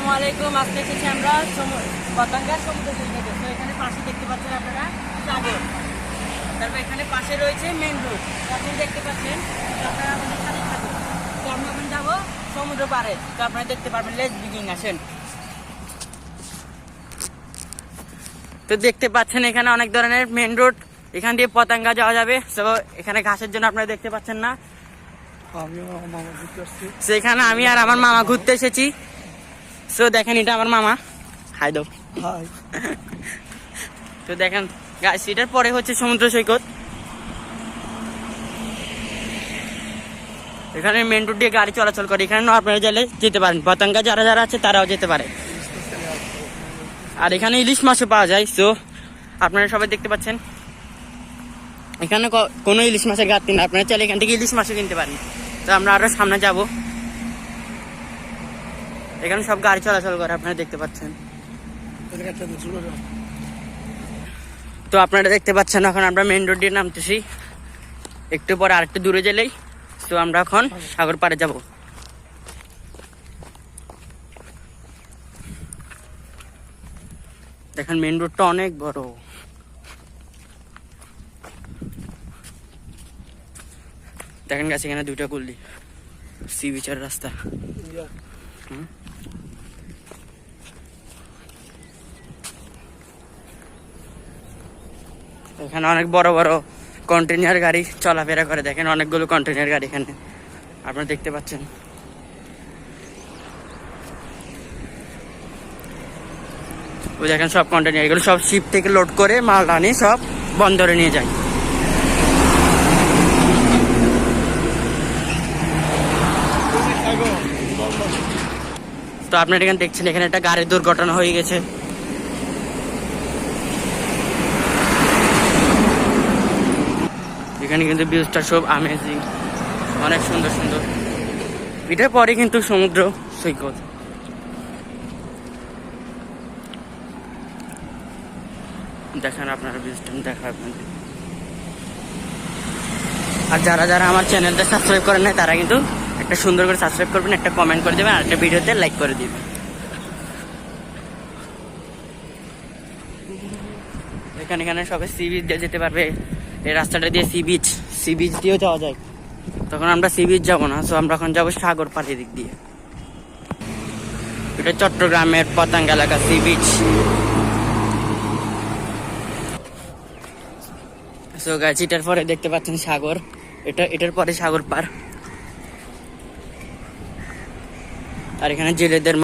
আসসালামু আলাইকুম। আজকে এসেছি আমরা পতেঙ্গা সমুদ্র সৈকতে। তো এখানে পাশে দেখতে পাচ্ছেন আপনারা সাগর, তারপর এখানে পাশে রয়েছে মেন রোড। আপনি দেখতে পাচ্ছেন, আপনারা আমাদের সাথে থাকুন। তো আমরা এখন যাবো সমুদ্র পাড়ে, তো আপনারা দেখতে পারবেন। লেটস বিগিন, আসেন। তো দেখতে পাচ্ছেন এখানে অনেক ধরনের মেন রোড, এখান দিয়ে পতেঙ্গা যাওয়া যাবে। তো এখানে ঘাসের জন্য আপনারা দেখতে পাচ্ছেন না। সেখানে আমি আর আমার মামা ঘুরতে এসেছি। তো দেখেন, এটা আমার মামা। হাই দাও। তো দেখেন গাইস, এটার পরে হচ্ছে সমুদ্র সৈকত। এখানে মেন রোড দিয়ে গাড়ি চলাচল করে। এখানে আপনারা চাইলে যেতে পারেন, পতেঙ্গা যারা যারা আছে তারাও যেতে পারে। আর এখানে ইলিশ মাছও পাওয়া যায়। তো আপনারা সবাই দেখতে পাচ্ছেন এখানে কোনো ইলিশ মাছের ঘাটতি না। আপনারা চাইলে এখান থেকে ইলিশ মাছও কিনতে পারেন। তো আমরা আরো সামনে যাব। এখানে সব গাড়ি চলাচল করে, আপনারা দেখতে পাচ্ছেন। তো আপনারা দেখতে পাচ্ছেন এখন আমরা মেন রোড দিয়ে নামতেছি। একটু পরে আরেকটু দূরে গেলেই তো আমরা এখন সাগর পাড়ে যাব। দেখেন মেন রোডটা অনেক বড়। দেখেন গাছ, এখানে দুইটা কুল্লি, সি বিচের রাস্তা। এখানে অনেক বড় বড় কন্টেনার গাড়ি চলাফেরা করে। দেখেন অনেকগুলো কন্টেনার গাড়ি এখানে আপনারা দেখতে পাচ্ছেন। ওই দেখেন সব কন্টেনার, এগুলো সব শিপ থেকে লোড করে মাল আনি সব বন্দরে নিয়ে যায়। তো আপনারা এখানে দেখছেন, এখানে একটা গাড়ির দুর্ঘটনা হয়ে গেছে। এখানে কিন্তু ভিউজটা সব আমেজিং, অনেক সুন্দর সুন্দর। এটার পরে কিন্তু সমুদ্র সৈকত। দেখেন আপনারা ভিউজটা দেখাবেন। আর যারা যারা আমার চ্যানেলটা সাবস্ক্রাইব করেন না, তারা কিন্তু একটা সুন্দর করে সাবস্ক্রাইব করবেন, একটা কমেন্ট করে দেবেন, আর একটা ভিডিওতে লাইক করে দিবেন। এখানে এখানে সবাই সি বিচ দিয়ে যেতে পারবে। এই রাস্তাটা দিয়ে সি বিচ দিয়েও যাওয়া যায়। তখন আমরা সি বিচ যাবো না, তো আমরা এখন যাবো সাগর পাড়ের দিক দিয়ে। এটা চট্টগ্রামের পতেঙ্গা এলাকা সি বিচ। তো গাছ, এটার পরে দেখতে পাচ্ছেন সাগর। এটার পরে সাগর পার। আর এখানে জেলেদের